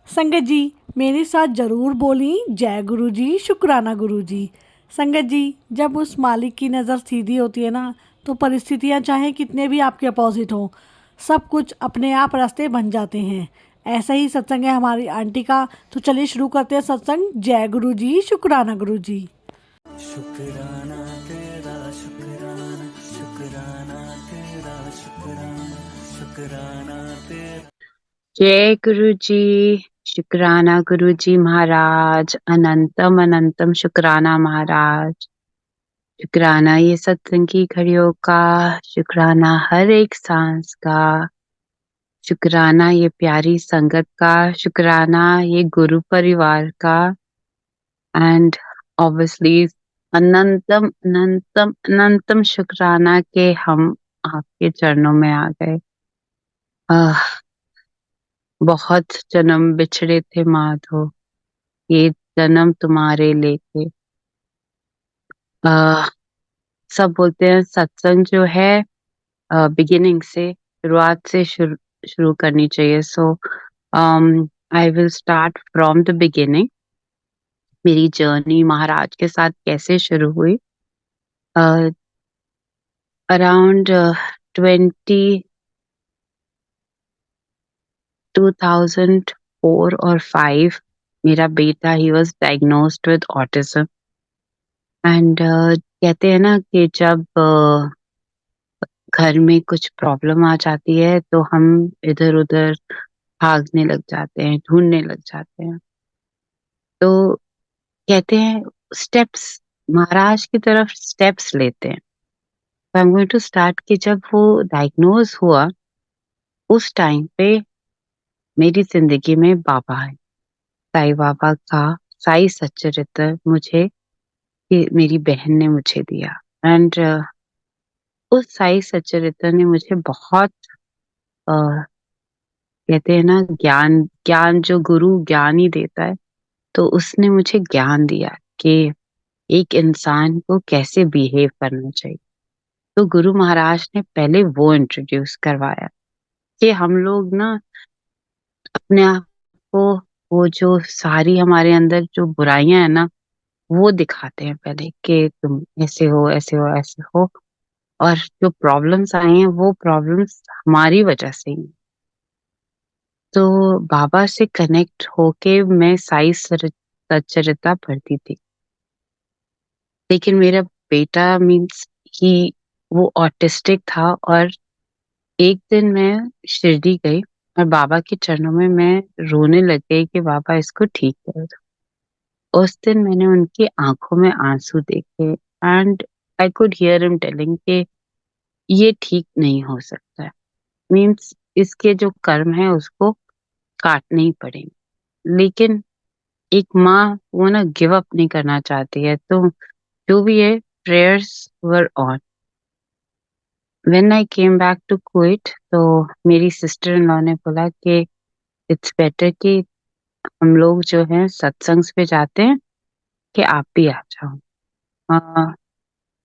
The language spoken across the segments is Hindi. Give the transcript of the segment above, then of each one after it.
संगत जी, मेरे साथ ज़रूर बोली जय गुरु जी, शुक्राना गुरु जी। संगत जी, जब उस मालिक की नज़र सीधी होती है ना, तो परिस्थितियाँ चाहे कितने भी आपके अपोजिट हों, सब कुछ अपने आप रास्ते बन जाते हैं। ऐसा ही सत्संग है हमारी आंटी का। तो चलिए शुरू करते हैं सत्संग। जय गुरु जी, शुक्राना गुरु जी। शुक्राना तेरा शुक्राना शुक्राना तेरा शुक्राना शुक्राना तेरा। जय गुरु जी, शुक्राना गुरु जी महाराज, अनंतम अनंतम शुक्राना महाराज। शुक्राना ये सत्संग की घड़ियों का, शुक्राना हर एक सांस का, शुक्राना ये प्यारी संगत का, शुक्राना ये गुरु परिवार का, एंड ऑब्वियसली अनंतम अनंतम अनंतम शुक्राना के हम आपके चरणों में आ गए। बहुत जन्म बिछड़े थे माधो, ये जन्म तुम्हारे लेके। अ, सब बोलते हैं सत्संग जो है बिगिनिंग से, शुरुआत से शुरू करनी चाहिए। So I will start from the beginning. मेरी जर्नी महाराज के साथ कैसे शुरू हुई। अराउंड 20 2004 और 5 मेरा बेटा he was diagnosed with autism. And कहते हैं ना कि जब घर में कुछ प्रॉब्लम आ जाती है तो हम इधर-उधर भागने लग जाते हैं, ढूँढने लग जाते हैं। तो कहते हैं स्टेप्स, महाराज की तरफ स्टेप्स लेते हैं। तो I am going to start कि जब वो डायग्नोज़ हुआ, उस टाइम पे मेरी ज़िंदगी में बाबा आए। साईं बाबा का साई सच्चरित्र मुझे ये मेरी बहन ने मुझे दिया। एंड उस साई सच्चरित्र ने मुझे बहुत अ, कहते हैं ना ज्ञान ज्ञान जो गुरु ज्ञान ही देता है, तो उसने मुझे ज्ञान दिया कि एक इंसान को कैसे बिहेव करना चाहिए। तो गुरु महाराज ने पहले वो इंट्रोड्यूस करवाया कि हम लोग ना अपने आप को, वो जो सारी हमारे अंदर जो बुराइयां है ना, वो दिखाते हैं पहले कि तुम ऐसे हो ऐसे हो ऐसे हो, और जो प्रॉब्लम्स आई हैं वो प्रॉब्लम्स हमारी वजह से ही। तो बाबा से कनेक्ट होके मैं साई सच्चरिता पढ़ती थी। लेकिन मेरा बेटा मीन्स ही वो ऑटिस्टिक था, और एक दिन मैं शिरडी गई और बाबा के चरणों में मैं रोने लग गई कि बाबा इसको ठीक कर दो। उस दिन मैंने उनकी आंखों में आंसू देखे, and I could hear him telling कि ये ठीक नहीं हो सकता है। मीन्स इसके जो कर्म है उसको काटने ही पड़ेंगे। लेकिन एक माँ वो ना गिव अप नहीं करना चाहती है, तो जो भी है, prayers were on. When I came back to Kuwait, तो मेरी सिस्टर इन लॉ ने बोला कि इट्स बेटर कि हम लोग जो है सत्संग पे जाते हैं, कि आप भी आ जाओ।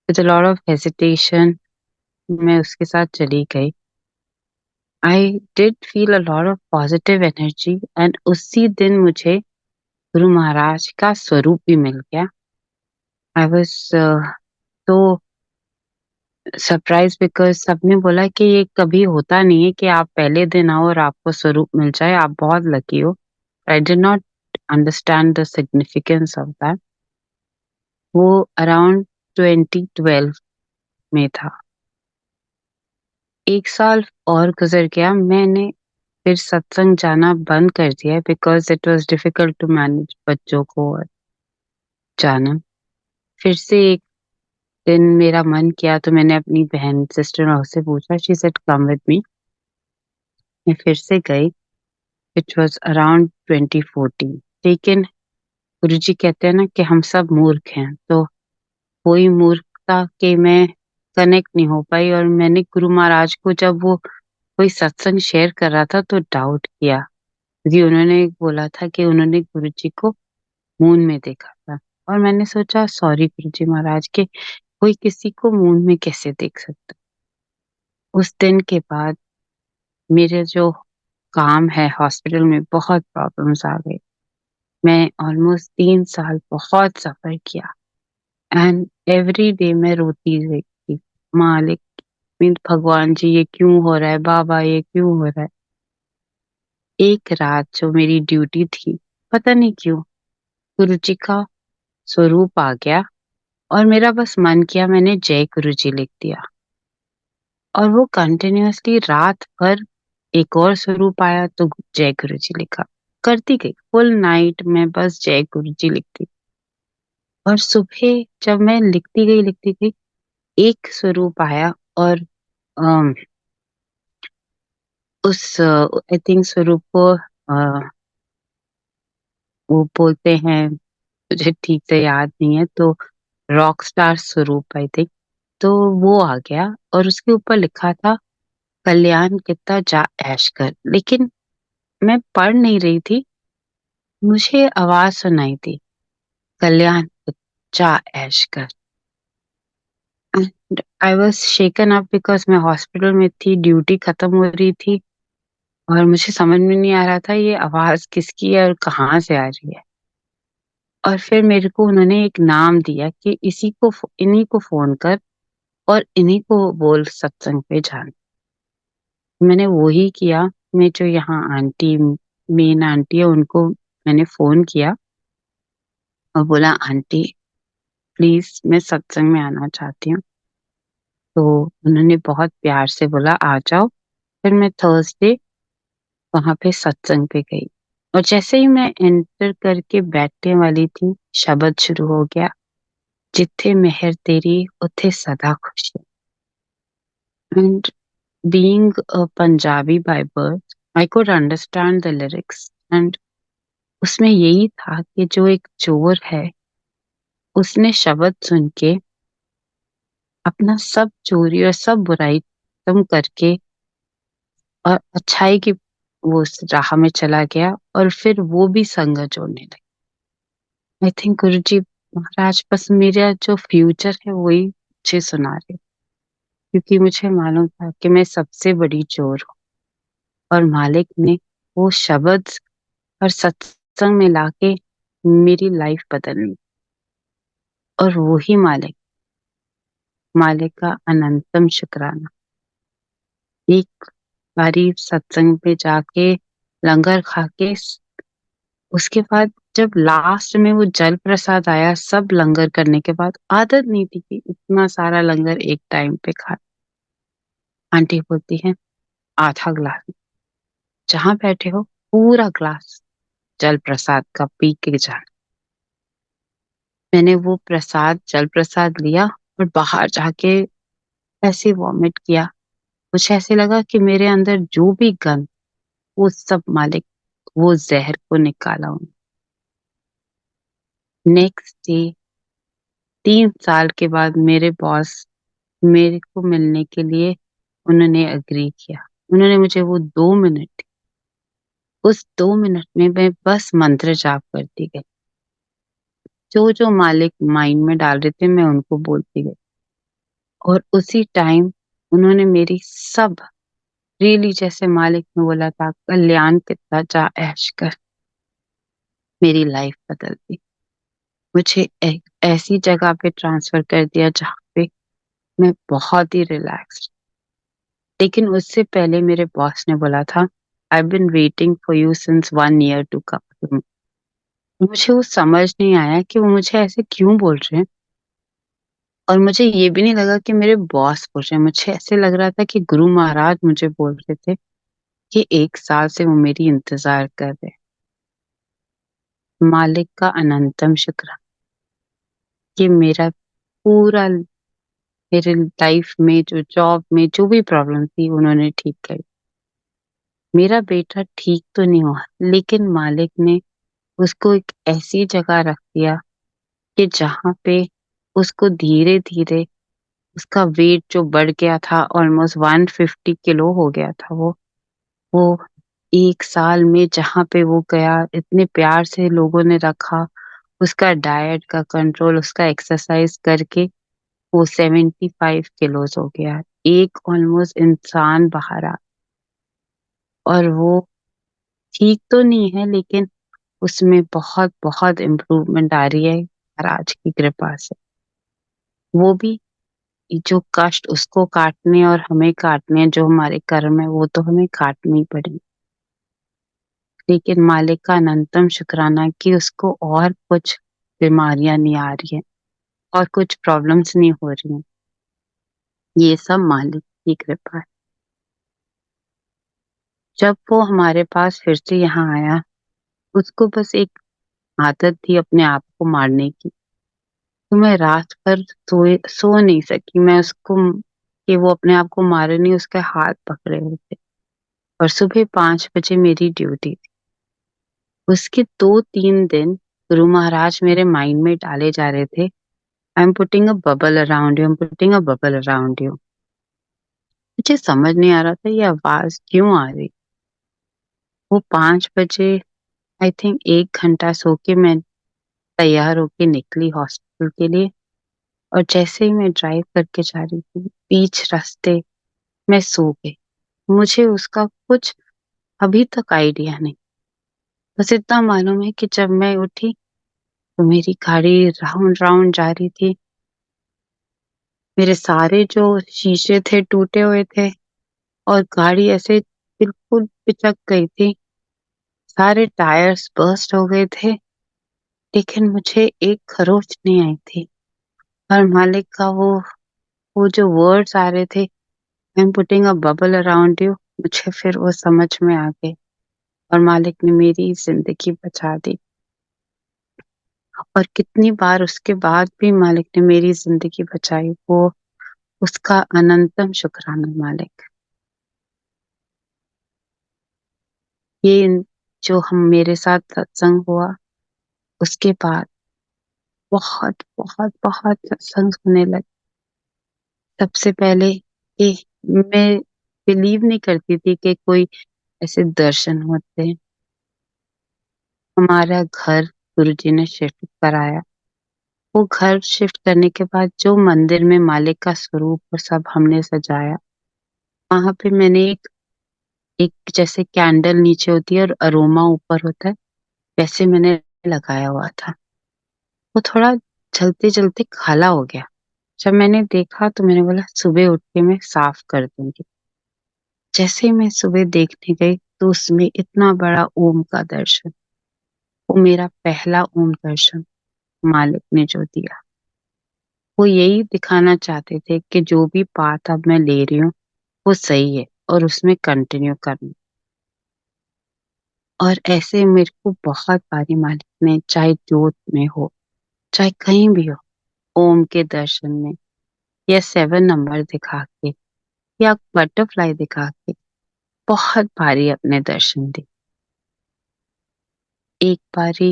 With a lot of hesitation मैं उसके साथ चली गई। I did feel a lot of positive energy, and उसी दिन मुझे गुरु महाराज का स्वरूप भी मिल गया। आई वॉज तो सरप्राइज, बिकॉज सबने बोला कि ये कभी होता नहीं है कि आप पहले दिन आओ और आपको स्वरूप मिल जाए, आप बहुत लकी हो। आई did not understand the significance of that. वो अराउंड 2012 में था। एक साल और गुजर गया, मैंने फिर सत्संग जाना बंद कर दिया because it was difficult to manage बच्चों को और जाना। फिर से एक दिन मेरा मन किया तो मैंने अपनी बहन सिस्टर इन लॉ से पूछा, she said come with me. मैं फिर से गई। It was around 2014। लेकिन गुरुजी कहते हैं ना कि हम सब मूर्ख हैं, तो कोई मूर्खता के मैं कनेक्ट नहीं हो पाई, और मैंने गुरु महाराज को जब वो कोई सत्संग शेयर कर रहा था तो डाउट किया, क्योंकि उन्होंने बोला था कि उन्होंने गुरुजी को मून में देखा था। और मैंने सोचा सॉरी गुरुजी महाराज के, कोई किसी को मून में कैसे देख सकता। उस दिन के बाद मेरे जो काम है हॉस्पिटल में बहुत प्रॉब्लम्स आ गई। मैं ऑलमोस्ट 3 साल बहुत सफ़र किया एंड एवरी डे मैं रोती रही थी, मालिक मीन्स भगवान जी ये क्यों हो रहा है? बाबा ये क्यों हो रहा है? एक रात जो मेरी ड्यूटी थी, पता नहीं क्यों गुरु जी का स्वरूप आ गया और मेरा बस मन किया मैंने जय गुरु जी लिख दिया और वो कंटिन्यूअसली रात भर एक और स्वरूप आया तो जय गुरु जी लिखा। करती गई, फुल नाइट में बस जय गुरु जी लिखती और सुबह जब मैं लिखती गई, एक स्वरूप आया और अम, उस आई थिंक स्वरूप को वो बोलते हैं, मुझे ठीक से याद नहीं है, तो रॉक स्टार स्वरूप आई थिंक, तो वो आ गया और उसके ऊपर लिखा था कल्याण कितना जा ऐश कर। लेकिन मैं पढ़ नहीं रही थी, मुझे आवाज सुनाई थी कल्याण जा ऐश कर and I was shaken up because मैं हॉस्पिटल में थी, ड्यूटी खत्म हो रही थी और मुझे समझ में नहीं आ रहा था ये आवाज किसकी है और कहाँ से आ रही है। और फिर मेरे को उन्होंने एक नाम दिया कि इन्हीं को फोन कर और इन्हीं को बोल सत्संग पे जाना। मैंने वो ही किया। मैं जो यहाँ आंटी मेन आंटी है उनको मैंने फोन किया और बोला आंटी प्लीज मैं सत्संग में आना चाहती हूँ। तो उन्होंने बहुत प्यार से बोला आ जाओ। फिर मैं थर्सडे वहां पे सत्संग पे गई और जैसे ही मैं एंटर करके बैठने वाली थी शब्द शुरू हो गया, जिथे मेहर तेरी उथे सदा खुशी। And being a Punjabi by birth I could understand the lyrics and उसमें यही था कि जो एक चोर है उसने शब्द सुन के अपना सब चोरी और सब बुराई खत्म करके और अच्छाई की वो उस राह में चला गया और फिर वो भी संगत जोड़ने लगे। आई थिंक गुरुजी महाराज बस मेरा जो फ्यूचर है वही मुझे सुना रहे, क्योंकि मुझे मालूम था कि मैं सबसे बड़ी चोर हूँ और मालिक ने वो शब्द और सत्संग में लाके मेरी लाइफ बदलनी। और वही मालिक मालिक का अनंतम शुक्राना। एक बारी सत्संग पे जाके लंगर खा के उसके बाद जब लास्ट में वो जल प्रसाद आया सब लंगर करने के बाद, आदत नहीं थी कि इतना सारा लंगर एक टाइम पे खा। आंटी बोलती है आधा ग्लास, जहां बैठे हो पूरा ग्लास जल प्रसाद का पी के जाना। मैंने वो प्रसाद जल प्रसाद लिया और बाहर जाके ऐसे वॉमिट किया। मुझे ऐसे लगा कि मेरे अंदर जो भी गंद वो सब मालिक वो जहर को निकाला उन्होंने। नेक्स्ट डे 3 साल के बाद मेरे बॉस मेरे को मिलने के लिए उन्होंने एग्री किया। उन्होंने मुझे वो 2 मिनट दी। उस 2 मिनट में मैं बस मंत्र जाप करती गई, जो जो मालिक माइंड में डाल रहे थे मैं उनको बोलती गई और उसी टाइम उन्होंने मेरी सब रियली जैसे मालिक ने बोला था कल्याण कितना जा ऐश कर, मेरी लाइफ बदल दी। मुझे एक ऐसी जगह पे ट्रांसफर कर दिया जहाँ पे मैं बहुत ही रिलैक्स्ड। लेकिन उससे पहले मेरे बॉस ने बोला था I been waiting for you since 1 year to come. मुझे वो समझ नहीं आया कि वो मुझे ऐसे क्यों बोल रहे हैं और मुझे ये भी नहीं लगा कि मेरे बॉस बोल रहे हैं। मुझे ऐसे लग रहा था कि गुरु महाराज मुझे बोल रहे थे कि 1 साल से वो मेरी इंतजार कर रहे हैं। मालिक का अनंतम शुक्र कि मेरा पूरा मेरे लाइफ में जो जॉब में जो भी प्रॉब्लम थी उन्होंने ठीक करी। मेरा बेटा ठीक तो नहीं हुआ लेकिन मालिक ने उसको एक ऐसी जगह रख दिया कि जहाँ पे उसको धीरे धीरे उसका वेट जो बढ़ गया था ऑलमोस्ट 150 किलो हो गया था वो 1 साल में जहाँ पे वो गया इतने प्यार से लोगों ने रखा, उसका डाइट का कंट्रोल उसका एक्सरसाइज करके वो 75 किलोज हो गया। एक ऑलमोस्ट इंसान बाहर आ और वो ठीक तो नहीं है, लेकिन उसमें बहुत बहुत इम्प्रूवमेंट आ रही है महाराज की कृपा से। वो भी जो कष्ट उसको काटने और हमें काटने हैं, जो हमारे कर्म है वो तो हमें काटने ही पड़ेंगे। लेकिन मालिक का अनंतम शुक्राना कि उसको और कुछ बीमारियां नहीं आ रही है और कुछ प्रॉब्लम्स नहीं हो रही हैं। ये सब मालिक की कृपा है। जब वो हमारे पास फिर से यहाँ आया, उसको बस एक आदत थी अपने आप को मारने की। तो मैं रात भर सो नहीं सकी। मैं उसको कि वो अपने आप को मारे नहीं, उसके हाथ पकड़े हुए थे। और सुबह 5 बजे मेरी ड्यूटी थी। उसके 2-3 दिन गुरु महाराज मेरे माइंड में डाले जा रहे थे, I am putting a bubble around you, I am putting a bubble around you. मुझे समझ नहीं आ रहा था ये आवाज क्यों आ रही। वो 5 बजे आई थिंक 1 घंटा सो के मैं तैयार होके निकली हॉस्पिटल के लिए। और जैसे ही मैं ड्राइव करके जा रही थी, बीच रास्ते मैं सो गई। मुझे उसका कुछ अभी तक आइडिया नहीं। बस इतना मालूम है कि जब मैं उठी तो मेरी गाड़ी राउंड राउंड जा रही थी। मेरे सारे जो शीशे थे टूटे हुए थे और गाड़ी ऐसे बिल्कुल पिचक गई थी। सारे टायर्स बर्स्ट हो गए थे, लेकिन मुझे एक खरोच नहीं आई थी। और मालिक का वो जो वर्ड्स आ रहे थे, I am putting a bubble around you, मुझे फिर वो समझ में आ गए। और मालिक ने मेरी जिंदगी बचा दी। और कितनी बार उसके बाद भी मालिक ने मेरी जिंदगी बचाई, वो उसका अनंतम शुक्राना मालिक। ये जो हम मेरे साथ सत्संग हुआ, उसके बाद बहुत बहुत बहुत सत्संग होने लगे। सबसे पहले कि मैं बिलीव नहीं करती थी कि कोई ऐसे दर्शन होते हैं। हमारा घर गुरुजी ने शिफ्ट कराया। वो घर शिफ्ट करने के बाद जो मंदिर में मालिक का स्वरूप और सब हमने सजाया, वहां पे मैंने एक एक जैसे कैंडल नीचे होती है और अरोमा ऊपर होता है, वैसे मैंने लगाया हुआ था। वो थोड़ा जलते जलते काला हो गया। जब मैंने देखा तो मैंने बोला सुबह उठ के मैं साफ कर दूंगी। जैसे ही मैं सुबह देखने गई तो उसमें इतना बड़ा ओम का दर्शन। वो मेरा पहला ओम दर्शन मालिक ने जो दिया। वो यही दिखाना चाहते थे कि जो भी पाथ अब मैं ले रही हूँ वो सही है और उसमें कंटिन्यू करना। और ऐसे मेरे को बहुत बारी मालिक ने, चाहे जोत में हो चाहे कहीं भी हो, ओम के दर्शन में या 7 नंबर दिखा के या बटरफ्लाई दिखा के बहुत बारी अपने दर्शन दिए। एक बारी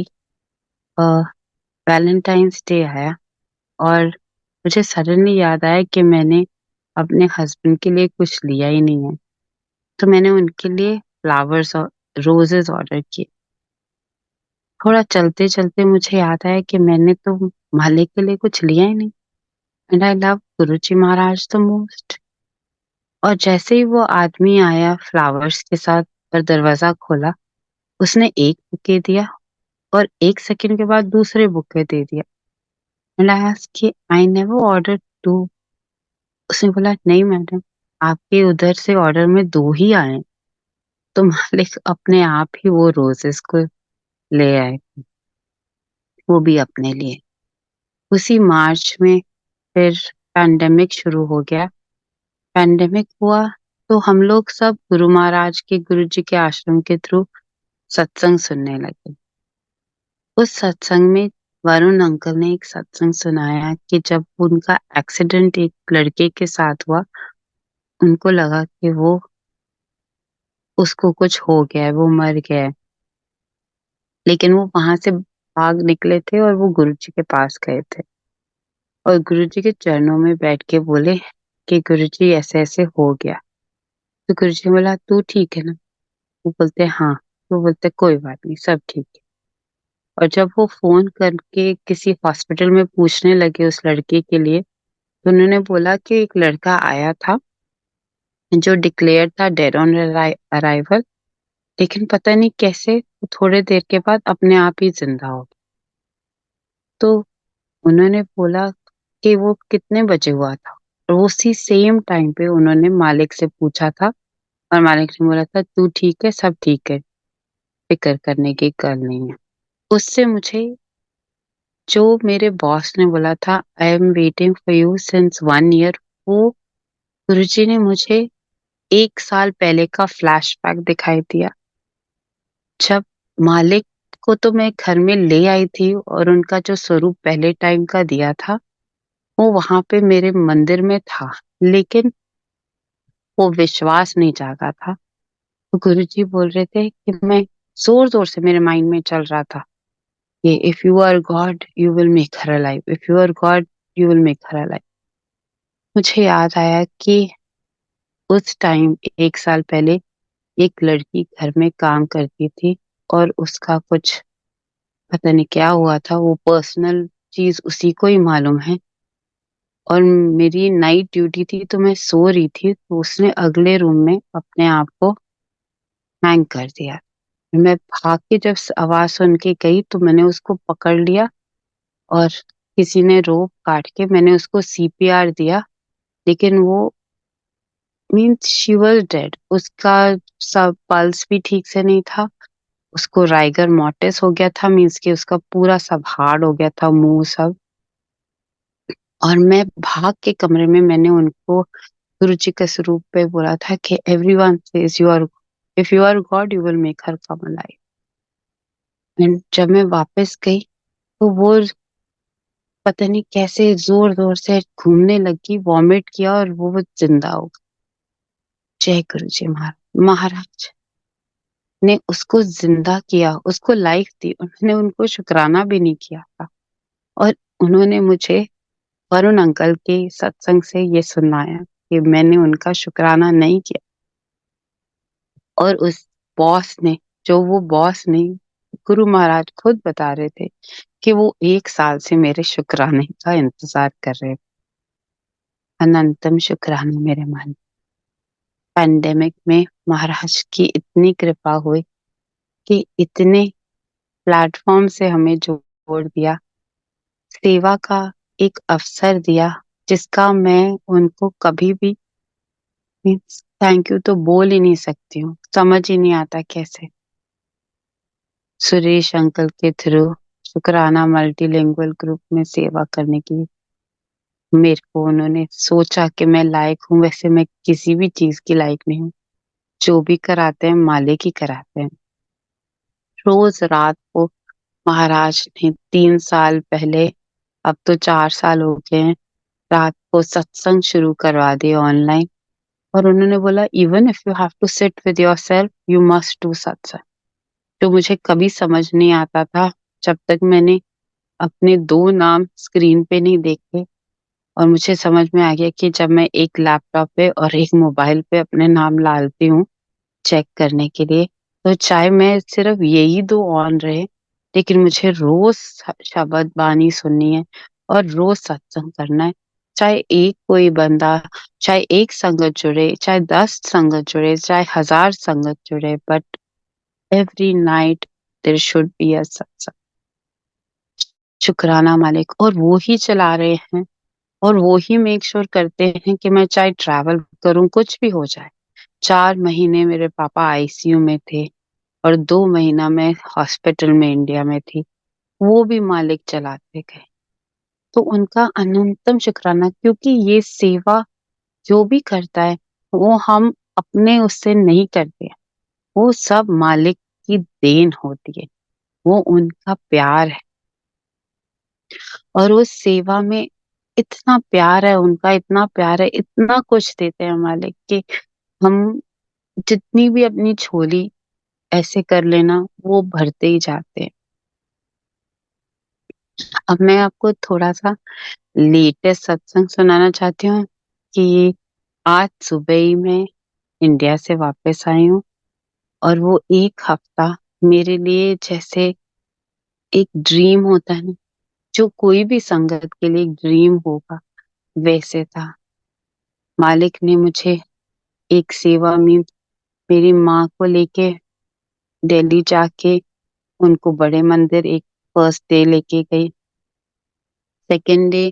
वैलेंटाइंस डे आया और मुझे सडनली याद आया कि मैंने अपने हस्बैंड के लिए कुछ लिया ही नहीं है। तो मैंने उनके लिए फ्लावर्स और रोजेस ऑर्डर किए। थोड़ा चलते चलते मुझे याद आया कि मैंने तो मालिक के लिए कुछ लिया ही नहीं। And I love Guruji Maharaj the most. और जैसे ही वो आदमी आया फ्लावर्स के साथ और दरवाजा खोला, उसने एक बुके दिया और 1 सेकंड के बाद दूसरे बुके दे दिया। एंड आई आस्क्ड कि आई नेवर ऑर्डर टू। उसने बोला नहीं मैडम, आपके उधर से ऑर्डर में 2 ही आए। तो मालिक अपने आप ही वो रोजेस को ले आए, वो भी अपने लिए। उसी मार्च में फिर पैंडेमिक शुरू हो गया। पैंडेमिक हुआ तो हम लोग सब गुरु महाराज के, गुरु जी के आश्रम के थ्रू सत्संग सुनने लगे। उस सत्संग में वरुण अंकल ने एक सत्संग सुनाया कि जब उनका एक्सीडेंट एक लड़के के साथ हुआ, उनको लगा कि वो उसको कुछ हो गया है, वो मर गया है। लेकिन वो वहां से भाग निकले थे और वो गुरु जी के पास गए थे और गुरु जी के चरणों में बैठ के बोले कि गुरु जी ऐसे ऐसे हो गया। तो गुरु जी ने बोला तू ठीक है ना? वो बोलते हाँ। तो बोलते कोई बात नहीं, सब ठीक है। और जब वो फोन करके किसी हॉस्पिटल में पूछने लगे उस लड़के के लिए, तो उन्होंने बोला कि एक लड़का आया था जो डिक्लेयर था डेड ऑन अराइवल, लेकिन पता नहीं कैसे वो थोड़े देर के बाद अपने आप ही जिंदा हो गई। तो उन्होंने बोला कि वो कितने बजे हुआ था, और उसी सेम टाइम पे उन्होंने मालिक से पूछा था, और मालिक ने बोला था तू ठीक है, सब ठीक है, फिक्र करने की गल नहीं है। उससे मुझे, जो मेरे बॉस ने बोला था I am waiting for you since 1 year, वो गुरुजी ने मुझे 1 साल पहले का फ्लैशबैक दिखाई दिया। जब मालिक को तो मैं घर में ले आई थी और उनका जो स्वरूप पहले टाइम का दिया था वो वहां पे मेरे मंदिर में था, लेकिन वो विश्वास नहीं जागा था। तो गुरुजी बोल रहे थे कि मैं, जोर जोर से मेरे माइंड में चल रहा था कि if you are God you will make her alive, if you are God you will make her alive. मुझे याद आया कि उस टाइम 1 साल पहले एक लड़की घर में काम करती थी, और उसका कुछ पता नहीं क्या हुआ था, वो पर्सनल चीज उसी को ही मालूम है। और मेरी नाइट ड्यूटी थी तो मैं सो रही थी, तो उसने अगले रूम में अपने आप को हैंग कर दिया। मैं भाग के जब आवाज सुन के गई तो मैंने उसको पकड़ लिया, और किसी ने रोप काट के मैंने उसको सीपीआर दिया, लेकिन वो, मीन्स शी वाज डेड। उसका सब पल्स भी ठीक से नहीं था, उसको राइगर मॉर्टिस हो गया था, मीन्स कि उसका पूरा सब हार्ड हो गया था, मुंह सब। और मैं भाग के कमरे में मैंने उनको गुरुजी के स्वरूप पे बोला था कि everyone says you are, if you are God you will make her come alive. And जब मैं वापस गई तो वो पता नहीं कैसे जोर जोर से घूमने लगी, वॉमिट किया, और वो जिंदा हो गई। जय गुरु जी महाराज। महाराज ने उसको जिंदा किया, उसको लाइफ दी, उन्होंने उनको शुक्राना भी नहीं किया था। और उन्होंने मुझे वरुण अंकल के सत्संग से ये सुनाया कि मैंने उनका शुक्राना नहीं किया। और उस बॉस ने, जो वो बॉस ने, गुरु महाराज खुद बता रहे थे कि वो 1 साल से मेरे शुक्राने का इंतजार कर रहे थे। अनंतम शुक्राने मेरे मान। पैंडेमिक में महाराज की इतनी कृपा हुई कि इतने प्लेटफॉर्म से हमें जोड़ दिया, सेवा का एक अवसर दिया, जिसका मैं उनको कभी भी थैंक यू तो बोल ही नहीं सकती हूँ, समझ ही नहीं आता कैसे। सुरेश अंकल के थ्रू शुक्राना मल्टीलिंगुअल ग्रुप में सेवा करने की मेरे को उन्होंने सोचा कि मैं लायक हूँ। वैसे मैं किसी भी चीज की लायक नहीं हूँ, जो भी कराते हैं मालिक ही कराते हैं। रोज रात को महाराज ने 3 साल पहले, अब तो 4 साल हो गए हैं, रात को सत्संग शुरू करवा दिए ऑनलाइन। और उन्होंने बोला even if you have to sit with yourself you must do satsang. जो मुझे कभी समझ नहीं आता था, जब तक मैंने अपने 2 नाम स्क्रीन पे नहीं देखे, और मुझे समझ में आ गया कि जब मैं एक लैपटॉप पे और एक मोबाइल पे अपने नाम डालती हूँ चेक करने के लिए, तो चाहे मैं सिर्फ यही 2 ऑन रहे, लेकिन मुझे रोज शब्द बानी सुननी है और रोज सत्संग करना है। चाहे एक कोई बंदा, चाहे एक संगत जुड़े, चाहे 10 संगत जुड़े, चाहे 1000 संगत जुड़े, but every night there should be a satsang. शुक्राना मालिक, और वो ही चला रहे हैं, और वो ही मेक श्योर करते हैं कि मैं चाहे ट्रैवल करूं, कुछ भी हो जाए। 4 महीने मेरे पापा आईसीयू में थे, और 2 महीना मैं हॉस्पिटल में इंडिया में थी, वो भी मालिक चलाते गए। तो उनका अनंतम शुक्राना, क्योंकि ये सेवा जो भी करता है वो हम अपने उससे नहीं करते हैं, वो सब मालिक की देन होती है, वो उनका प्यार है। और उस सेवा में इतना प्यार है उनका, इतना प्यार है, इतना कुछ देते हैं मालिक कि हम जितनी भी अपनी झोली ऐसे कर लेना, वो भरते ही जाते हैं। अब मैं आपको थोड़ा सा लेटेस्ट सत्संग सुनाना चाहती हूँ कि आज सुबह ही मैं इंडिया से वापस आई हूँ, और वो 1 हफ्ता मेरे लिए जैसे एक ड्रीम होता है ना, जो कोई भी संगत के लिए एक ड्रीम होगा, वैसे था। मालिक ने मुझे एक सेवा में मेरी माँ को लेके दिल्ली जाके उनको बड़े मंदिर एक फर्स्ट डे लेके गई। सेकंड डे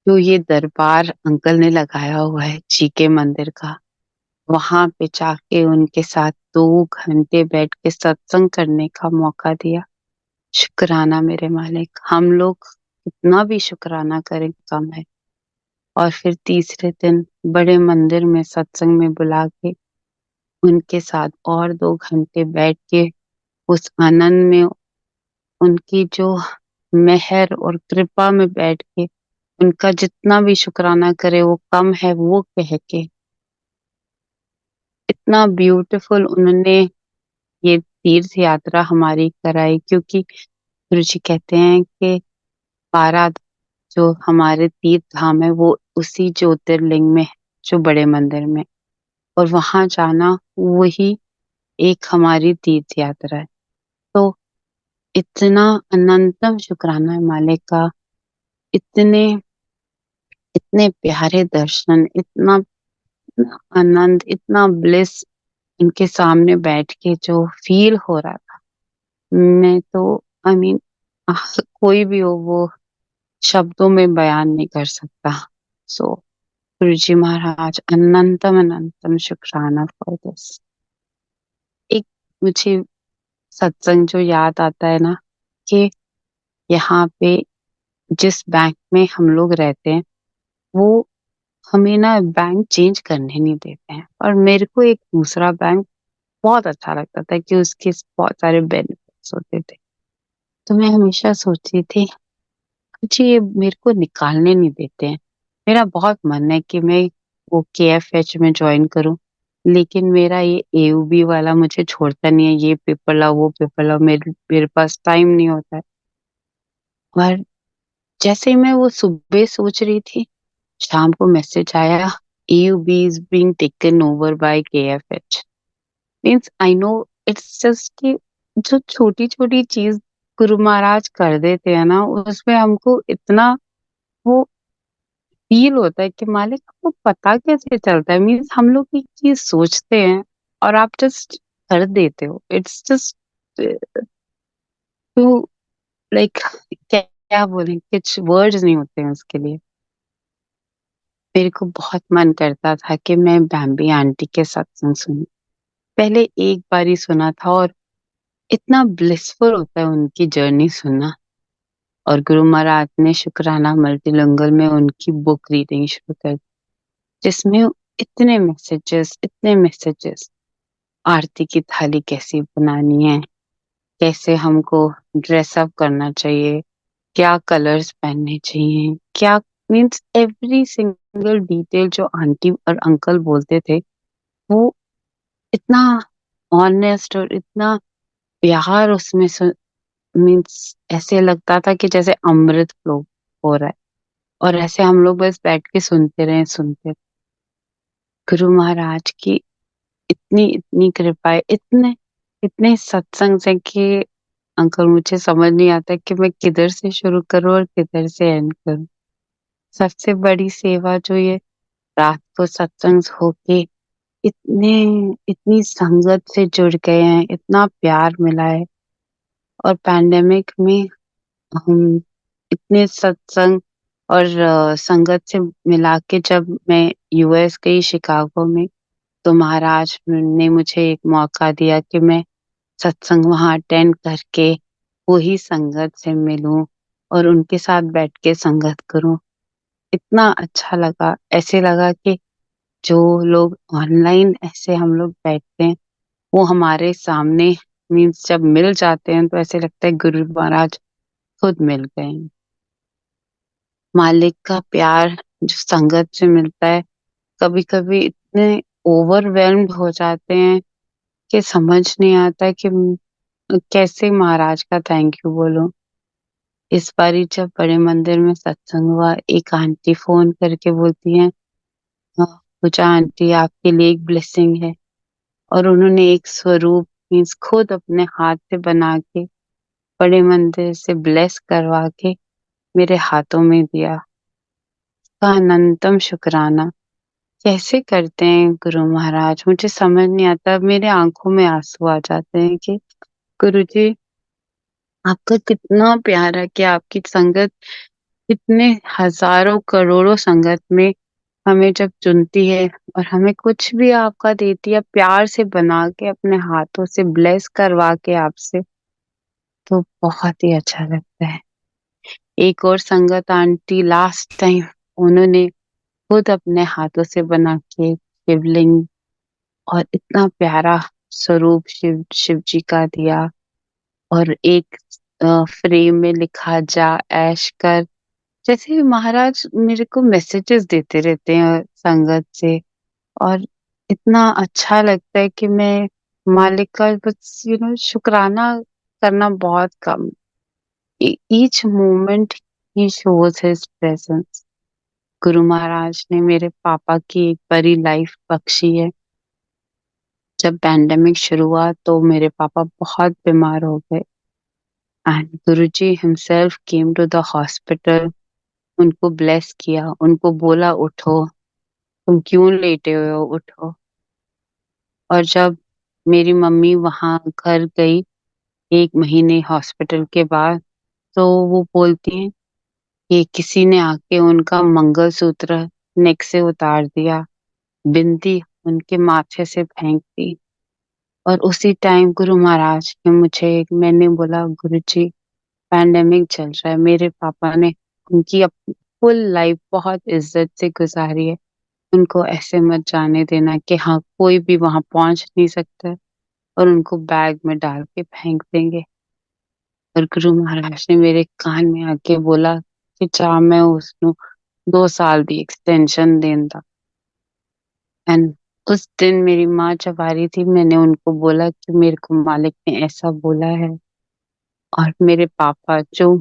जो ये दरबार अंकल ने लगाया हुआ है जीके मंदिर का, वहां पे जाके उनके साथ 2 घंटे बैठ के सत्संग करने का मौका दिया। शुक्राना मेरे मालिक, हम लोग कितना भी शुक्राना करें कम है। और फिर तीसरे दिन बड़े मंदिर में सत्संग में बुला के उनके साथ और 2 घंटे बैठ के उस आनंद में उनकी जो मेहर और कृपा में बैठ के उनका जितना भी शुक्राना करे वो कम है, वो कह के इतना ब्यूटीफुल उन्होंने ये तीर्थ यात्रा हमारी कराई। क्योंकि गुरु जी कहते हैं कि 12 जो हमारे तीर्थ धाम है वो उसी ज्योतिर्लिंग में है, जो बड़े मंदिर में, और वहां जाना वही एक हमारी तीर्थ यात्रा है। तो इतना अनंतम शुक्राना है मालिक का। इतने इतने प्यारे दर्शन, इतना इतना आनंद, इतना ब्लिस उनके सामने बैठ के जो फील हो रहा था, मैं तो आई मीन कोई भी हो वो शब्दों में बयान नहीं कर सकता। सो गुरु जी महाराज अनंतम अनंतम शुक्राना फॉर दिस। एक मुझे सत्संग जो याद आता है ना, कि यहाँ पे जिस बैंक में हम लोग रहते हैं वो हमें ना बैंक चेंज करने नहीं देते हैं, और मेरे को एक दूसरा बैंक बहुत अच्छा लगता था कि उसके बहुत सारे बेनिफिट्स होते थे। तो मैं हमेशा सोचती थी जी ये मेरे को निकालने नहीं देते हैं। मेरा बहुत मन है कि मैं वो केएफएच में ज्वाइन करूं, लेकिन मेरा ये एयूबी वाला मुझे छोड़ता नहीं है। ये पेपर लाओ वो पेपर लाओ, मेरे मेरे पास टाइम नहीं होता है। और जैसे ही मैं वो सुबह सोच रही थी, शाम को मैसेज आया, AUB is being taken over by KFH. Means I know it's just कि जो छोटी छोटी चीज गुरु महाराज कर देते हैं ना, उसमें हमको इतना वो फील होता है कि मालिक आपको पता कैसे चलता है। मीन्स हम लोग एक चीज सोचते हैं और आप जस्ट कर देते हो। इट्स जस्ट टू लाइक क्या क्या बोले, कुछ वर्ड्स नहीं होते हैं उसके लिए। मेरे को बहुत मन करता था कि मैं बैम्बी आंटी के सत्संग सुनूं। पहले एक बार ही सुना था, और इतना ब्लिसफुल होता है उनकी जर्नी सुनना। और गुरु महाराज ने शुक्राना मल्टीलिंगुअल में उनकी बुक रीडिंग शुरू कर दी, जिसमें इतने मैसेजेस, आरती की थाली कैसी बनानी है, कैसे हमको ड्रेसअप करना चाहिए, क्या कलर्स पहनने चाहिए, क्या मीन्स एवरी सिंगल डिटेल जो आंटी और अंकल बोलते थे, वो इतना ऑनेस्ट और इतना प्यार उसमें मीन्स ऐसे लगता था कि जैसे अमृत फ्लो हो रहा है, और ऐसे हम लोग बस बैठ के सुनते रहे। गुरु महाराज की इतनी इतनी कृपा है, इतने इतने सत्संग से कि अंकल मुझे समझ नहीं आता कि मैं किधर से शुरू करूं और किधर से एंड करूं। सबसे बड़ी सेवा जो ये रात को सत्संग होके इतने इतनी संगत से जुड़ गए हैं, इतना प्यार मिला है। और पैंडेमिक में हम इतने सत्संग और संगत से मिला के जब मैं यूएस गई शिकागो में, तो महाराज ने मुझे एक मौका दिया कि मैं सत्संग वहां अटेंड करके वही संगत से मिलूं और उनके साथ बैठ के संगत करूं। इतना अच्छा लगा, ऐसे लगा कि जो लोग ऑनलाइन ऐसे हम लोग बैठते हैं वो हमारे सामने, मीन्स जब मिल जाते हैं तो ऐसे लगता है गुरु महाराज खुद मिल गए हैं। मालिक का प्यार जो संगत से मिलता है, कभी कभी इतने ओवरवेल्म्ड हो जाते हैं कि समझ नहीं आता कि कैसे महाराज का थैंक यू बोलूं। इस बारी जब बड़े मंदिर में सत्संग हुआ, एक आंटी फोन करके बोलती हैं, "हाँ, पूजा आंटी आपके लिए एक ब्लेसिंग है।" और उन्होंने एक स्वरूप मीन्स खुद अपने हाथ से बना के बड़े मंदिर से ब्लेस करवा के मेरे हाथों में दिया। का अनंतम शुक्राना। कैसे करते हैं गुरु महाराज, मुझे समझ नहीं आता। मेरे आंखों में आंसू आ जाते हैं कि गुरुजी, आपका कितना प्यार है कि आपकी संगत इतने हजारों करोड़ों संगत में हमें जब चुनती है और हमें कुछ भी आपका देती है, प्यार से बना के अपने हाथों से ब्लेस करवा के आपसे, तो बहुत ही अच्छा लगता है। एक और संगत आंटी लास्ट टाइम उन्होंने खुद अपने हाथों से बना के शिवलिंग और इतना प्यारा स्वरूप शिव जी का दिया, और एक फ्रेम में लिखा जा ऐश कर। जैसे महाराज मेरे को मैसेजेस देते रहते हैं संगत से, और इतना अच्छा लगता है कि मैं मालिक का बस शुक्राना करना बहुत कम। ईच मोमेंट ही shows his presence. Guru Maharaj ने मेरे पापा की एक बड़ी लाइफ बख्शी है। जब पैंडेमिक शुरू हुआ तो मेरे पापा बहुत बीमार हो गए, and Guruji himself came to the hospital. उनको ब्लेस किया, उनको बोला उठो, तुम क्यों लेटे हुए हो, उठो। और जब मेरी मम्मी वहां घर गई 1 महीने हॉस्पिटल के बाद, तो वो बोलती हैं कि किसी ने आके उनका मंगलसूत्र नेक से उतार दिया, बिंदी उनके माथे से फेंक दी। और उसी टाइम गुरु महाराज ने मैंने बोला गुरुजी, पैंडेमिक चल रहा है, मेरे पापा ने उनकी फुल लाइफ बहुत इज्जत से गुजारी है, उनको ऐसे मत जाने देना कि हाँ कोई भी वहां पहुंच नहीं सकता है, और उनको बैग में डाल के फेंक देंगे। और गुरु महाराज ने मेरे कान में आके बोला कि जा मैं उसनु 2 साल दी एक्सटेंशन देंदा। एंड उस दिन मेरी माँ जब आ रही थी, मैंने उनको बोला कि मेरे को मालिक ने ऐसा बोला है। और मेरे पापा जो,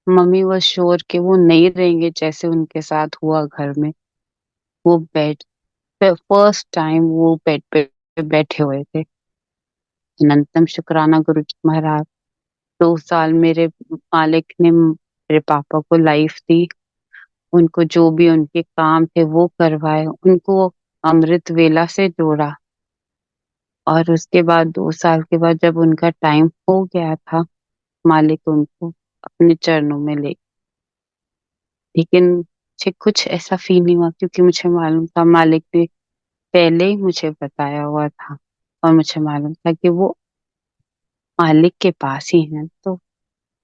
मम्मी वो श्योर कि वो नहीं रहेंगे जैसे उनके साथ हुआ घर में, वो बेड पे फर्स्ट टाइम वो बेड पे बैठे हुए थे। अनंतम शुक्राना गुरु जी महाराज। 2 साल मेरे मालिक ने मेरे पापा को लाइफ दी, उनको जो भी उनके काम थे वो करवाए, उनको अमृत वेला से जोड़ा। और उसके बाद 2 साल के बाद जब उनका टाइम हो गया था, मालिक उनको अपने चरणों में ले। लेकिन मुझे कुछ ऐसा फील नहीं हुआ, क्योंकि मुझे मालूम था मालिक ने पहले ही मुझे बताया हुआ था, और मुझे मालूम था कि वो मालिक के पास ही हैं, तो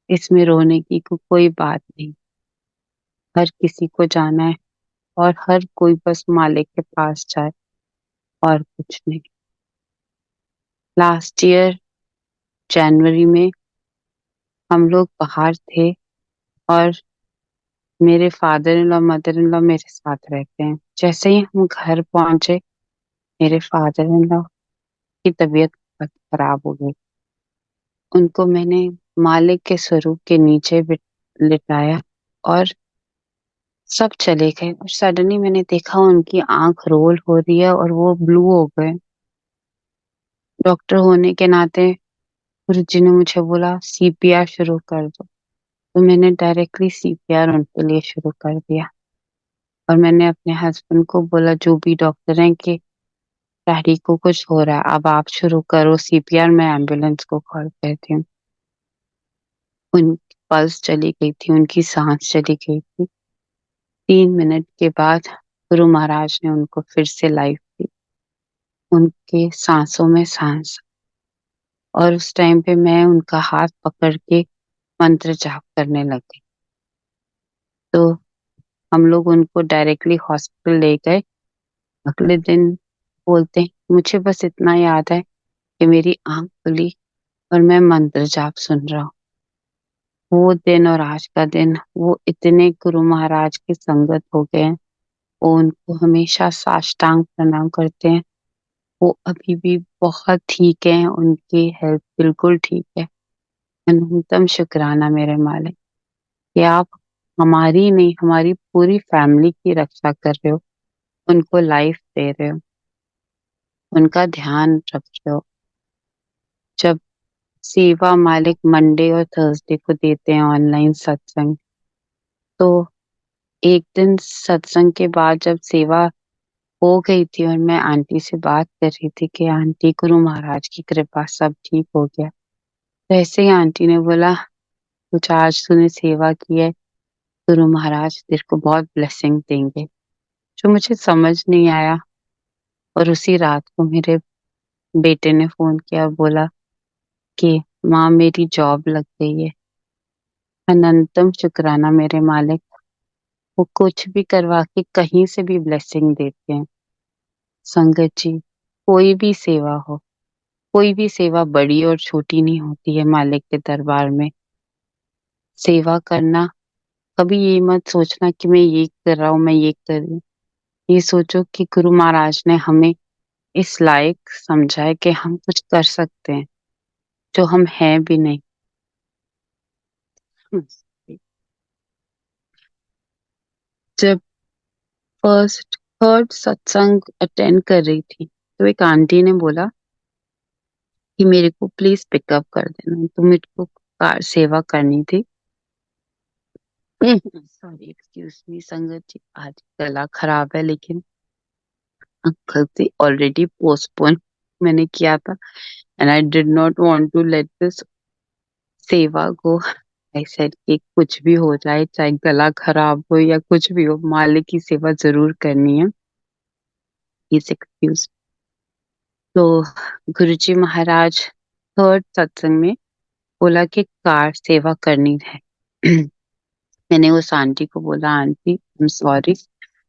इसमें रोने की कोई बात नहीं। हर किसी को जाना है, और हर कोई बस मालिक के पास जाए, और कुछ नहीं। लास्ट ईयर जनवरी में हम लोग बाहर थे, और मेरे father in law mother in law मेरे साथ रहते हैं। जैसे ही हम घर पहुंचे, मेरे फादर इन लॉ की तबीयत बहुत खराब हो गई। उनको मैंने मालिक के स्वरूप के नीचे लिटाया, और सब चले गए। और सडनली मैंने देखा उनकी आंख रोल हो रही है और वो ब्लू हो गए। डॉक्टर होने के नाते गुरुजी ने मुझे बोला सीपीआर शुरू कर दो, तो मैंने डायरेक्टली सीपीआर उनके लिए शुरू कर दिया। और मैंने अपने हस्बैंड को बोला, जो भी डॉक्टर हैं, कि डैडी को कुछ हो रहा है, अब आप शुरू करो सीपीआर, मैं एम्बुलेंस को कॉल करती हूँ। उनकी पल्स चली गई थी, उनकी सांस चली गई थी। 3 मिनट के बाद गुरु महाराज ने उनको फिर से लाइफ दी, उनके सांसों में सांस। और उस टाइम पे मैं उनका हाथ पकड़ के मंत्र जाप करने लग गई। तो हम लोग उनको डायरेक्टली हॉस्पिटल ले गए। अगले दिन बोलते हैं, मुझे बस इतना याद है कि मेरी आंख खुली और मैं मंत्र जाप सुन रहा हूँ। वो दिन और आज का दिन, वो इतने गुरु महाराज की संगत हो गए हैं, वो उनको हमेशा साष्टांग प्रणाम करते हैं। वो अभी भी बहुत ठीक है, उनकी हेल्थ बिल्कुल ठीक है। अनंतम शुक्राना मेरे मालिक कि आप हमारी नहीं, हमारी पूरी फैमिली की रक्षा कर रहे हो, उनको लाइफ दे रहे हो, उनका ध्यान रख रहे हो। जब सेवा मालिक मंडे और थर्सडे को देते हैं ऑनलाइन सत्संग, तो एक दिन सत्संग के बाद जब सेवा हो गई थी और मैं आंटी से बात कर रही थी कि आंटी गुरु महाराज की कृपा सब ठीक हो गया, तो ऐसे ही आंटी ने बोला, कुछ आज तूने सेवा की है, गुरु महाराज तेरे को बहुत ब्लेसिंग देंगे। जो मुझे समझ नहीं आया। और उसी रात को मेरे बेटे ने फ़ोन किया और बोला कि माँ मेरी जॉब लग गई है। अनंतम शुक्राना मेरे मालिक, वो कुछ भी करवा के कहीं से भी ब्लेसिंग देते हैं। संगत जी, कोई भी सेवा हो, कोई भी सेवा बड़ी और छोटी नहीं होती है मालिक के दरबार में। सेवा करना, कभी ये मत सोचना कि मैं ये कर रहा हूँ, मैं ये कर रही हूँ। ये सोचो कि गुरु महाराज ने हमें इस लायक समझा है कि हम कुछ कर सकते हैं, जो हम हैं भी नहीं। जब फर्स्ट थर्ड सत्संग अटेंड कर रही थी, तो एक आंटी ने बोला कि मेरे को प्लीज पिकअप कर देना, तो मेरे को कार सेवा करनी थी। सॉरी, एक्सक्यूज मी संगत जी, आज गला खराब है, लेकिन गलती ऑलरेडी पोस्टपोन मैंने किया था, and I did not want to let this seva go. I said कि कुछ भी हो जाए, चाहे गला खराब हो या कुछ भी हो, मालिक की सेवा जरूर करनी है। Please excuse. तो गुरुजी महाराज थर्ड सत्संग में बोला कि कार सेवा करनी है। मैंने उस आंटी को बोला, आंटी आई एम सॉरी,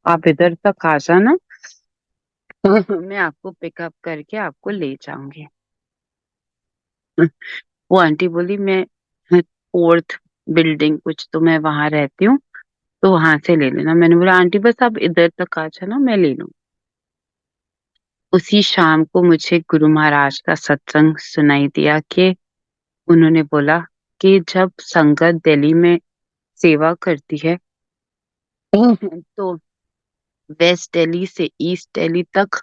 आप इधर तक आ जाना, मैं आपको पिकअप करके आपको ले जाऊंगी। वो आंटी बोली, मैं फोर्थ बिल्डिंग कुछ तो मैं वहां रहती हूँ, तो वहां से ले लेना। मैंने बोला आंटी बस आप इधर तक आ जाना, मैं ले लूँ। उसी शाम को मुझे गुरु महाराज का सत्संग सुनाई दिया कि उन्होंने बोला कि जब संगत दिल्ली में सेवा करती है, तो वेस्ट दिल्ली से ईस्ट दिल्ली तक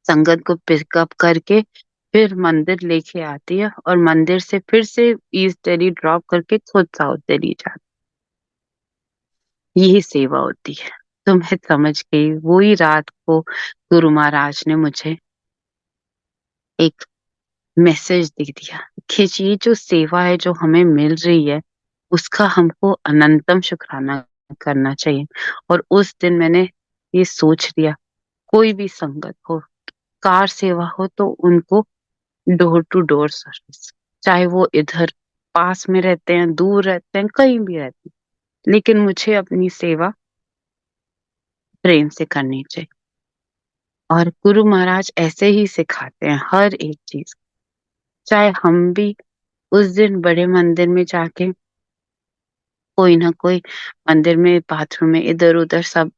संगत को पिकअप करके फिर मंदिर लेके आती है, और मंदिर से फिर से ईस्ट दिल्ली ड्रॉप करके खुद साउथ दिल्ली जाती है। यही सेवा होती है। तो मैं समझ गई। वो ही रात को गुरु महाराज ने मुझे एक मैसेज दे दिया कि ये जो सेवा है जो हमें मिल रही है, उसका हमको अनंतम शुक्राना करना चाहिए। और उस दिन मैंने ये सोच लिया, कोई भी संगत हो, कार सेवा हो, तो उनको डोर टू डोर सर्विस, चाहे वो इधर पास में रहते हैं, दूर रहते हैं, कहीं भी रहते हैं, लेकिन मुझे अपनी सेवा प्रेम से करनी चाहिए। और गुरु महाराज ऐसे ही सिखाते हैं हर एक चीज। चाहे हम भी उस दिन बड़े मंदिर में जाके कोई ना कोई मंदिर में बाथरूम में इधर उधर सब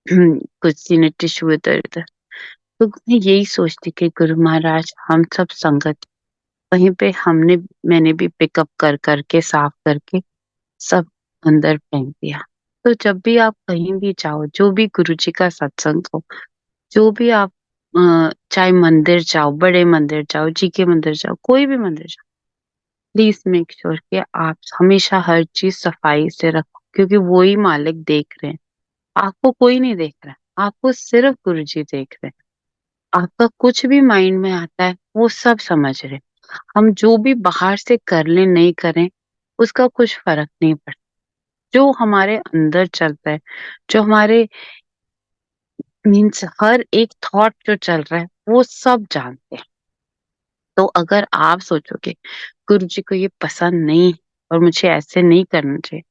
कुछ ने टिश्यू इधर उधर, तो मैं यही सोचती कि गुरु महाराज हम सब संगत, वहीं पे मैंने भी पिकअप कर करके साफ करके सब अंदर फेंक दिया। तो जब भी आप कहीं भी जाओ, जो भी गुरु जी का सत्संग हो, जो भी आप चाहे मंदिर जाओ, बड़े मंदिर जाओ, जी के मंदिर जाओ, कोई भी मंदिर जाओ, प्लीज मेक श्योर कि आप हमेशा हर चीज सफाई से रखो, क्योंकि वो ही मालिक देख रहे हैं। आपको कोई नहीं देख रहा है, आपको सिर्फ गुरु जी देख रहे हैं। आपका कुछ भी माइंड में आता है वो सब समझ रहे हैं। हम जो भी बाहर से कर लें नहीं करें, उसका कुछ फर्क नहीं पड़ता। जो हमारे अंदर चलता है, जो हमारे मीन्स हर एक थॉट जो चल रहा है, वो सब जानते हैं। तो अगर आप सोचोगे गुरु जी को ये पसंद नहीं और मुझे ऐसे नहीं करना चाहिए,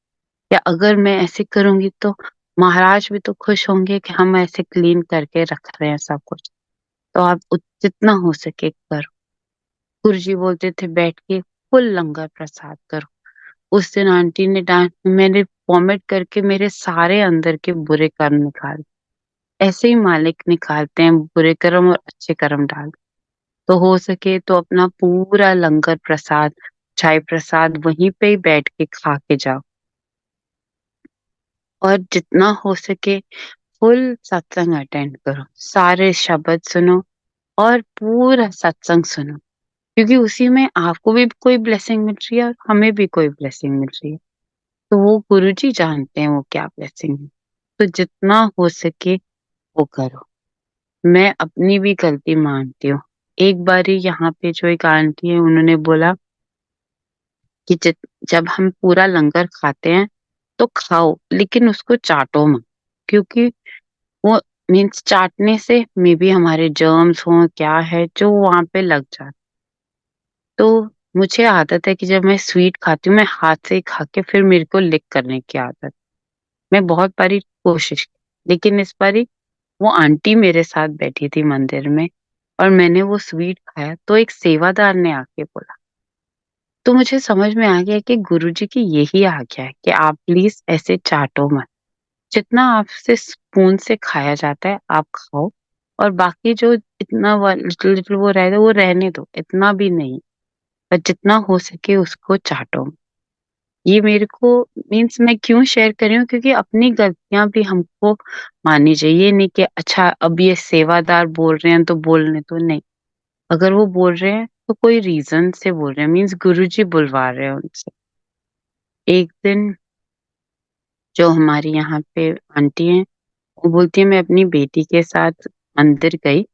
या अगर मैं ऐसे करूंगी तो महाराज भी तो खुश होंगे कि हम ऐसे क्लीन करके रख रहे हैं सब कुछ, तो आप जितना हो सके करो। गुरु जी बोलते थे बैठ के फुल लंगर प्रसाद करो। उस दिन आंटी ने डांट, मैंने वॉमिट करके मेरे सारे अंदर के बुरे कर्म निकाल। ऐसे ही मालिक निकालते हैं बुरे कर्म और अच्छे कर्म डाल। तो हो सके तो अपना पूरा लंगर प्रसाद, चाय प्रसाद वहीं पे ही बैठ के खा के जाओ, और जितना हो सके फुल सत्संग अटेंड करो, सारे शब्द सुनो और पूरा सत्संग सुनो, क्योंकि उसी में आपको भी कोई ब्लेसिंग मिल रही है और हमें भी कोई ब्लेसिंग मिल रही है। तो वो गुरुजी जानते हैं वो क्या ब्लेसिंग है। तो जितना हो सके वो करो। मैं अपनी भी गलती मानती हूँ। एक बारी यहाँ पे जो एक आंटी है, उन्होंने बोला कि जब हम पूरा लंगर खाते हैं तो खाओ लेकिन उसको चाटो मत, क्योंकि वो मीन्स चाटने से मे बी हमारे जर्म्स हों क्या है जो वहां पे लग जाते। तो मुझे आदत है कि जब मैं स्वीट खाती हूँ मैं हाथ से ही खा के फिर मेरे को लिक करने की आदत। मैं बहुत बारी कोशिश की, लेकिन इस बारी वो आंटी मेरे साथ बैठी थी मंदिर में और मैंने वो स्वीट खाया तो एक सेवादार ने आके बोला, तो मुझे समझ में आ गया कि गुरुजी की यही आज्ञा है कि आप प्लीज ऐसे चाटो मत। जितना आपसे स्पून से खाया जाता है आप खाओ, और बाकी जो इतना लिटिल लिटिल वो रहता है वो रहने दो, इतना भी नहीं, पर जितना हो सके उसको चाटो। ये मेरे को मीन्स मैं क्यों शेयर कर रही हूँ, क्योंकि अपनी गलतियां भी हमको माननी चाहिए। ये नहीं कि अच्छा अब ये सेवादार बोल रहे हैं तो बोलने तो नहीं। अगर वो बोल रहे हैं तो कोई रीजन से बोल रहे हैं, मीन्स गुरुजी बुलवा रहे हैं उनसे। एक दिन जो हमारी यहाँ पे आंटी हैं वो बोलती है मैं अपनी बेटी के साथ मंदिर गई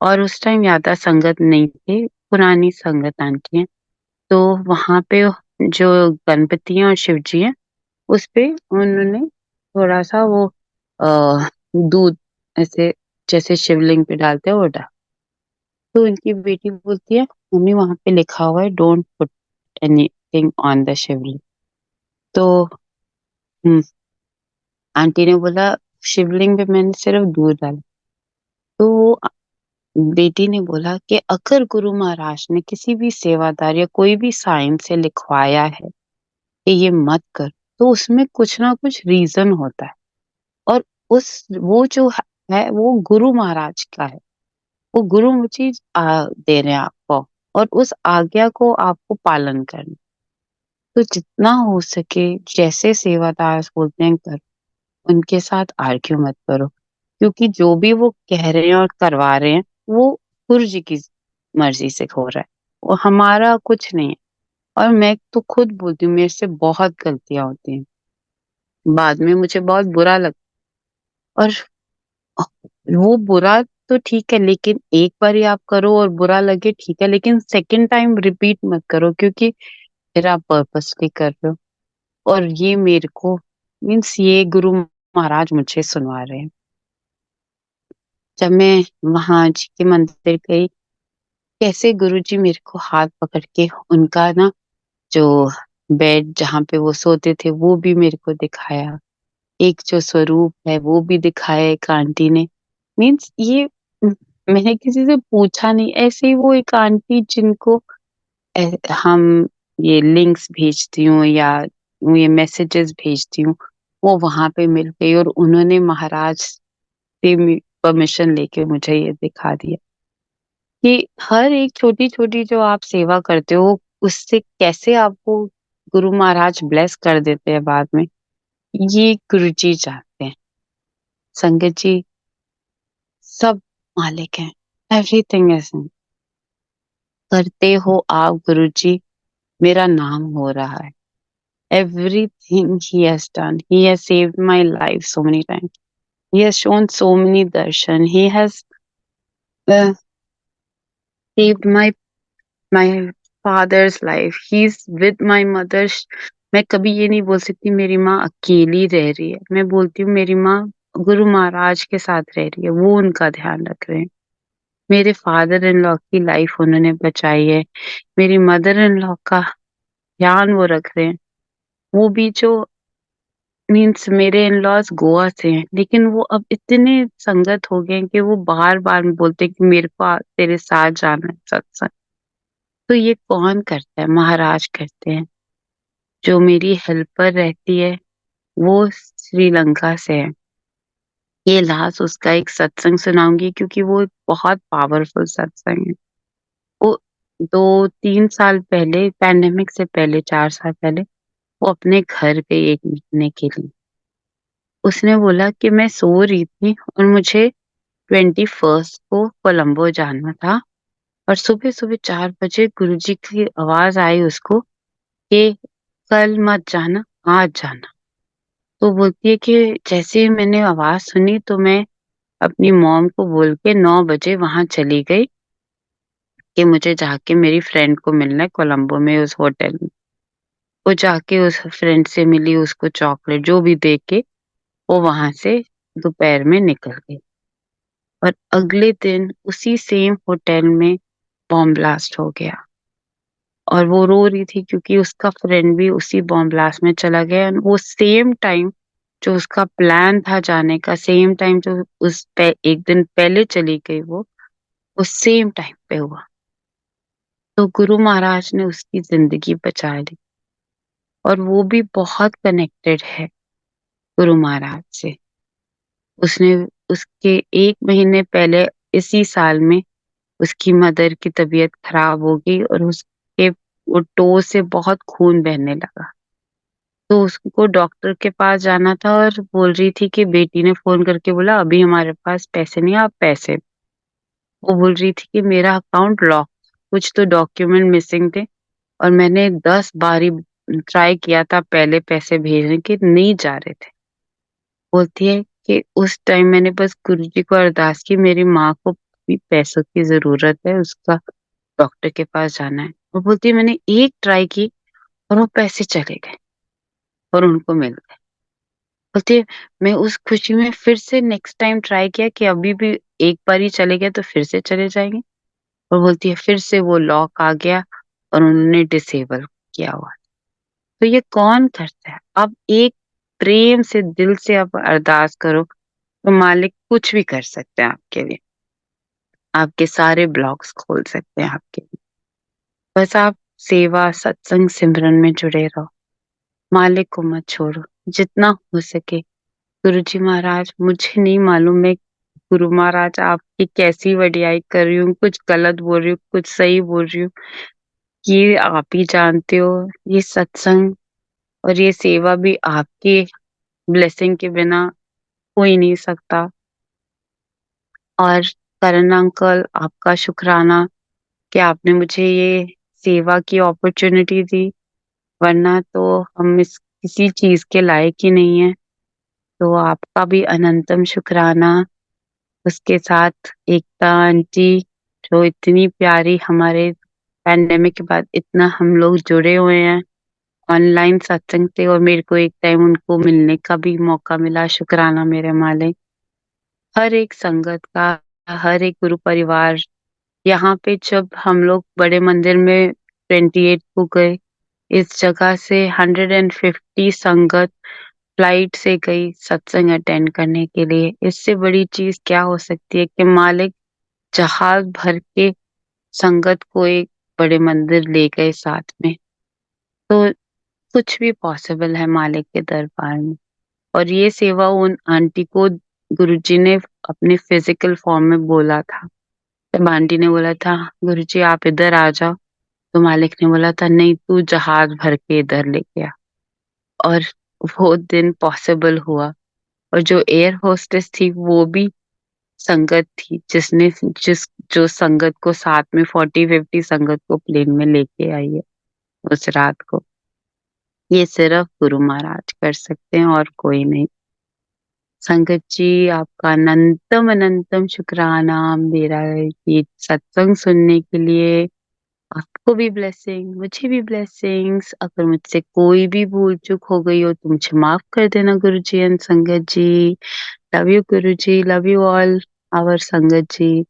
और उस टाइम ज्यादा संगत नहीं थे, पुरानी संगत आंटी हैं। तो वहां पे जो गणपति हैं और शिव जी हैं उस पे उन्होंने थोड़ा सा वो दूध ऐसे जैसे शिवलिंग पे डालते हैं वो डाल। तो उनकी बेटी बोलती है मम्मी वहां पे लिखा हुआ है don't put anything on the Shivling. तो हम्म, आंटी ने बोला शिवलिंग पे मैंने सिर्फ दूध डाला। तो वो बेटी ने बोला कि अगर गुरु महाराज ने किसी भी सेवादार या कोई भी साइन से लिखवाया है कि ये मत कर, तो उसमें कुछ ना कुछ रीजन होता है। और उस वो जो है वो गुरु महाराज का है, वो गुरु मुझे दे रहे हैं आपको, और उस आज्ञा को आपको पालन करना। तो जितना हो सके जैसे सेवादार बोलते हैं कर, उनके साथ आर्ग्यू मत करो, क्योंकि जो भी वो कह रहे हैं और करवा रहे हैं वो गुरु जी की मर्जी से हो रहा है, वो हमारा कुछ नहीं है। और मैं तो खुद बोलती हूँ मेरे से बहुत गलतियां होती हैं, बाद में मुझे बहुत बुरा लगता है। और वो बुरा तो ठीक है, लेकिन एक बार ही आप करो और बुरा लगे ठीक है, लेकिन सेकंड टाइम रिपीट मत करो, क्योंकि फिर आप पर्पसली कर रहे हो। और ये मेरे को मीन्स ये गुरु महाराज मुझे सुनवा रहे हैं। जब मैं वहां जी के मंदिर गई, कैसे गुरुजी मेरे को हाथ पकड़ के उनका ना जो बेड जहाँ पे वो सोते थे वो भी मेरे को दिखाया, एक जो स्वरूप है वो भी दिखाया एक आंटी ने। मीन्स ये मैंने किसी से पूछा नहीं, ऐसे ही वो एक आंटी जिनको हम ये लिंक्स भेजती हूँ या ये मैसेजेस भेजती हूँ, वो वहां पे मिल गई और उन्होंने महाराज से परमिशन लेके मुझे ये दिखा दिया कि हर एक छोटी छोटी जो आप सेवा करते हो उससे कैसे आपको गुरु महाराज ब्लेस कर देते हैं बाद में, ये गुरु जी जानते हैं। संगत जी सब मालिक हैं, एवरीथिंग इज करते हो आप गुरु जी, मेरा नाम हो रहा है। Everything he has done, he has saved my life so many times, he has shown so many darshan, he has saved my father's life, he's with my mother। मैं कभी ये नहीं बोल सकती मेरी माँ अकेली रह रही है, मैं बोलती हूँ मेरी माँ गुरु महाराज के साथ रह रही है, वो उनका ध्यान रख रहे हैं। मेरे फादर इन लॉ की लाइफ उन्होंने बचाई है, मेरी मदर इन लॉ का ध्यान वो रख रहे हैं। वो भी जो मीन्स मेरे इन लॉज गोवा से हैं, लेकिन वो अब इतने संगत हो गए हैं कि वो बार बार बोलते हैं कि मेरे को तेरे साथ जाना है सत्संग। तो ये कौन करता है, महाराज करते हैं। जो मेरी हेल्पर रहती है वो श्रीलंका से है। ये लास्ट उसका एक सत्संग सुनाऊंगी क्योंकि वो एक बहुत पावरफुल सत्संग है। वो 2-3 साल पहले, पैंडेमिक से पहले 4 साल पहले, वो अपने घर गई 1 महीने के लिए। उसने बोला कि मैं सो रही थी और मुझे 21st को कोलंबो जाना था, और सुबह सुबह 4 बजे गुरुजी की आवाज आई उसको कि कल मत जाना, आज जाना। तो बोलती है कि जैसे ही मैंने आवाज सुनी तो मैं अपनी मॉम को बोल के 9 बजे वहां चली गई कि मुझे जाके मेरी फ्रेंड को मिलना है कोलंबो में उस होटल में। वो जाके उस फ्रेंड से मिली, उसको चॉकलेट जो भी दे के वो वहां से दोपहर में निकल गई। और अगले दिन उसी सेम होटल में बॉम्ब ब्लास्ट हो गया और वो रो रही थी क्योंकि उसका फ्रेंड भी उसी बॉम्ब ब्लास्ट में चला गया। और वो सेम टाइम जो उसका प्लान था जाने का, सेम टाइम जो एक दिन पहले चली गई वो सेम टाइम पे हुआ। तो गुरु महाराज ने उसकी जिंदगी बचा ली और वो भी बहुत कनेक्टेड है गुरु महाराज से। उसने उसके 1 महीने पहले इसी साल में उसकी मदर की तबीयत खराब हो गई और उसके वो टो से बहुत खून बहने लगा। तो उसको डॉक्टर के पास जाना था और बोल रही थी कि बेटी ने फोन करके बोला अभी हमारे पास पैसे नहीं, आप पैसे। वो बोल रही थी कि मेरा अकाउंट लॉक, कुछ तो डॉक्यूमेंट मिसिंग थे और मैंने 10 बार ट्राई किया था पहले पैसे भेजने के, नहीं जा रहे थे। बोलती है कि उस टाइम मैंने बस गुरुजी को अरदास की मेरी माँ को भी पैसों की जरूरत है, उसका डॉक्टर के पास जाना है। और बोलती है मैंने एक ट्राई की और वो पैसे चले गए और उनको मिल गए। बोलती है मैं उस खुशी में फिर से नेक्स्ट टाइम ट्राई किया कि अभी भी एक बार ही चले गए तो फिर से चले जाएंगे। और बोलती है फिर से वो लॉक आ गया और उन्होंने डिसेबल किया हुआ। तो ये कौन करता है? आप एक प्रेम से दिल से आप अरदास करो तो मालिक कुछ भी कर सकते हैं आपके लिए, आपके सारे ब्लॉक्स खोल सकते हैं आपके लिए। बस आप सेवा सत्संग सिमरन में जुड़े रहो, मालिक को मत छोड़ो जितना हो सके। गुरुजी महाराज मुझे नहीं मालूम मैं गुरु महाराज आपकी कैसी वडियाई कर रही हूँ, कुछ गलत बोल रही हूँ, कुछ सही बोल रही हूँ, ये आप ही जानते हो। ये सत्संग और ये सेवा भी आपके ब्लेसिंग के बिना हो ही नहीं सकता। और करण अंकल आपका शुक्राना कि आपने मुझे ये सेवा की अपॉर्चुनिटी दी, वरना तो हम इस किसी चीज के लायक ही नहीं है। तो आपका भी अनंतम शुक्राना। उसके साथ एकता आंटी जो इतनी प्यारी, हमारे पैंडेमिक के बाद इतना हम लोग जुड़े हुए हैं ऑनलाइन सत्संग से, और मेरे को एक टाइम उनको मिलने का भी मौका मिला। शुक्राना मेरे मालिक। हर एक संगत का, हर एक गुरु परिवार, यहाँ पे जब हम लोग बड़े मंदिर में 28 को गए, इस जगह से 150 संगत फ्लाइट से गई सत्संग अटेंड करने के लिए। इससे बड़ी चीज क्या हो सकती है कि मालिक जहाज भर के संगत को एक बड़े मंदिर ले गए साथ में। तो कुछ भी पॉसिबल है मालिक के दरबार में। और ये सेवा उन आंटी को गुरुजी ने अपने फिजिकल फॉर्म में बोला था। तब आंटी ने बोला था गुरुजी आप इधर आ जाओ, तो मालिक ने बोला था नहीं तू जहाज भर के इधर लेके आ। और वो दिन पॉसिबल हुआ। और जो एयर होस्टेस थी वो भी संगत थी, जो संगत को साथ में 40-50 संगत को प्लेन में लेके आई है उस रात को। ये सिर्फ गुरु महाराज कर सकते हैं और कोई नहीं। संगत जी आपका अनंतम अनंतम शुक्राना मेरा ये सत्संग सुनने के लिए। आपको भी ब्लेसिंग, मुझे भी ब्लेसिंग्स। अगर मुझसे कोई भी भूल चूक हो गई हो तो मुझे माफ कर देना गुरु जी एंड संगत जी। Love you Guru ji, love you all our संगत जी।